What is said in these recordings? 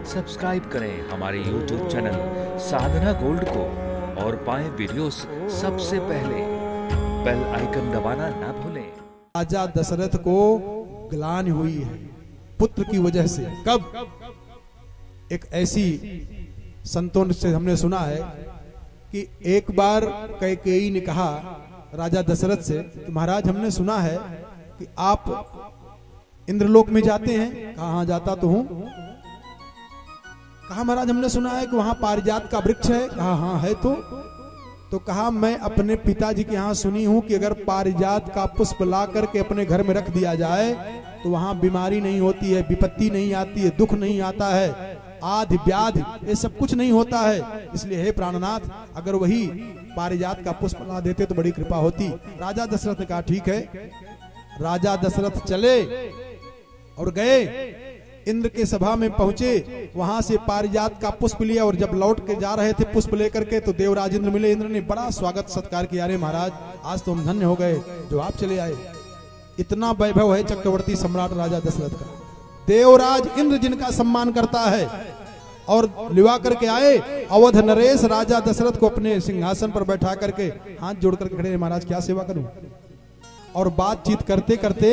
Subscribe करें हमारे YouTube channel साधना gold को और पाएं वीडियोस सबसे पहले। बेल आइकन दबाना ना भूलें। राजा दशरथ को ग्लानि हुई है पुत्र की वजह से। कब? एक ऐसी संतों से हमने सुना है कि एक बार कैकेयी ने कहा राजा दशरथ से कि महाराज हमने सुना है कि आप इंद्रलोक में जाते हैं। कहा हाँ जाता तो हूं। कहा महाराज हमने सुना है कि वहां पारिजात का वृक्ष है। कहा हाँ है। तो कहा मैं अपने पिताजी के यहाँ सुनी हूं कि अगर पारिजात का पुष्प ला करके अपने घर में रख दिया जाए तो वहां बीमारी नहीं होती है, विपत्ति नहीं आती है, दुख नहीं आता है, आदि व्याधि ये सब कुछ नहीं होता है। इसलिए हे प्राणनाथ, अगर वही पारिजात का पुष्प ला देते तो बड़ी कृपा होती। राजा दशरथ ने कहा ठीक है। राजा दशरथ चले और गए, इंद्र के सभा में पहुंचे, वहां से पारिजात का पुष्प लिया और जब लौट के जा रहे थे पुष्प लेकर के तो देवराज इंद्र मिले। इंद्र ने बड़ा स्वागत सत्कार किया। अरे महाराज आज तो हम धन्य हो गए जो आप चले आए। इतना वैभव है चक्रवर्ती सम्राट राजा दशरथ का। देवराज इंद्र जिनका सम्मान करता है और लिवा करके आए। अवध नरेश राजा दशरथ को अपने सिंहासन पर बैठा करके हाथ जोड़ करके खड़े, महाराज क्या सेवा करूं। और बातचीत करते करते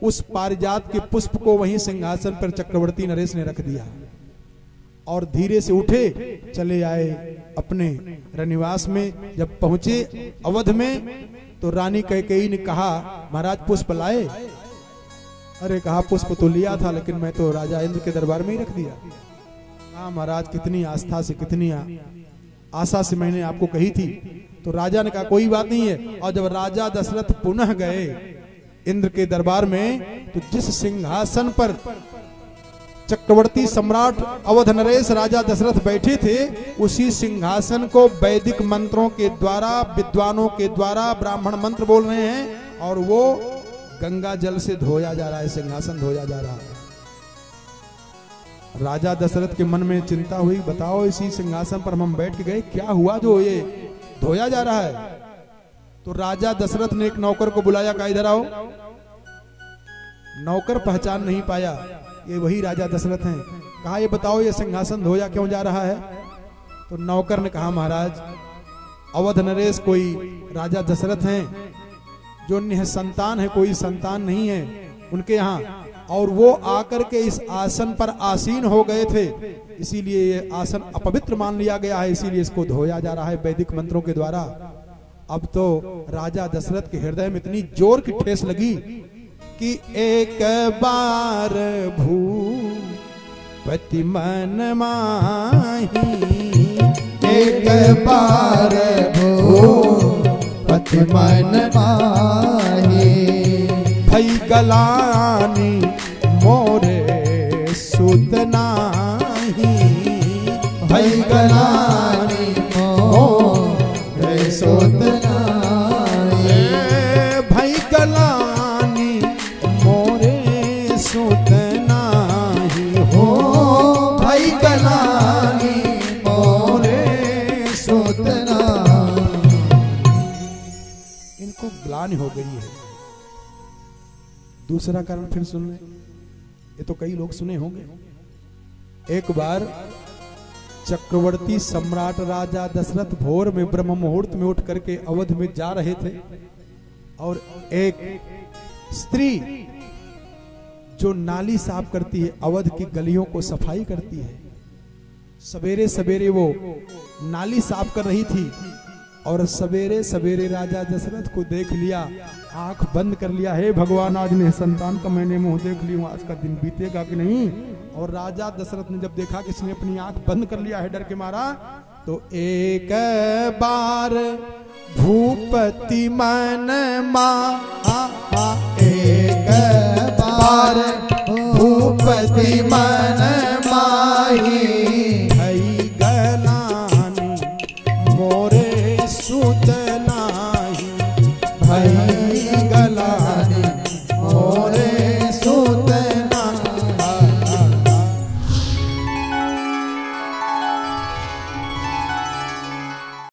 उस पारिजात के पुष्प को वहीं सिंहासन पर चक्रवर्ती नरेश ने रख दिया और धीरे से उठे चले आए अपने रनिवास में। जब पहुंचे अवध में तो रानी कैकेयी ने कहा महाराज पुष्प लाए। अरे कहा पुष्प तो लिया था लेकिन मैं तो राजा इंद्र के दरबार में ही रख दिया। कहा महाराज कितनी आस्था से कितनी आशा से मैंने आपको कही थी। तो राजा ने कहा कोई बात नहीं है। और जब राजा दशरथ पुनः गए इंद्र के दरबार में तो जिस सिंहासन पर चक्रवर्ती सम्राट अवध नरेश राजा दशरथ बैठे थे उसी सिंहासन को वैदिक मंत्रों के द्वारा, विद्वानों के द्वारा ब्राह्मण मंत्र बोल रहे हैं और वो गंगा जल से धोया जा रहा है, सिंहासन धोया जा रहा है। राजा दशरथ के मन में चिंता हुई, बताओ इसी सिंहासन पर हम बैठ के गए, क्या हुआ जो ये धोया जा रहा है। तो राजा दशरथ ने एक नौकर को बुलाया, कहा इधर आओ। नौकर पहचान नहीं पाया ये वही राजा दशरथ हैं। कहा ये बताओ ये सिंहासन धोया क्यों जा रहा है। तो नौकर ने कहा महाराज अवध नरेश कोई राजा दशरथ हैं जो निसंतान है, कोई संतान नहीं है उनके यहाँ, और वो आकर के इस आसन पर आसीन हो गए थे, इसीलिए ये आसन अपवित्र मान लिया गया है, इसीलिए इसको धोया जा रहा है वैदिक मंत्रों के द्वारा। अब तो राजा दशरथ के हृदय में इतनी जोर की ठेस लगी कि एक बार भूपति मन माही, एक बार भूपति मन माही, भई गलानी मोरे सुत नाही, भई गलानी मोरे सुत नाही, भई गलानी मोरे सुत नाही हो, भई गलानी मोरे सुत नाही। इनको ग्लानि हो गई है। दूसरा कारण फिर सुन ले, ये तो कई लोग सुने होंगे। एक बार चक्रवर्ती सम्राट राजा दशरथ भोर में ब्रह्म मुहूर्त में उठ करके अवध में जा रहे थे और एक स्त्री जो नाली साफ करती है, अवध की गलियों को सफाई करती है, सवेरे सवेरे वो नाली साफ कर रही थी और सवेरे सवेरे राजा दशरथ को देख लिया, आंख बंद कर लिया। हे भगवान आज ने संतान का मैंने मुंह देख लिया, आज का दिन बीतेगा कि नहीं। और राजा दशरथ ने जब देखा कि इसने अपनी आंख बंद कर लिया है डर के मारा, तो एक बार भूपति मन मा, एक बार भूपति मन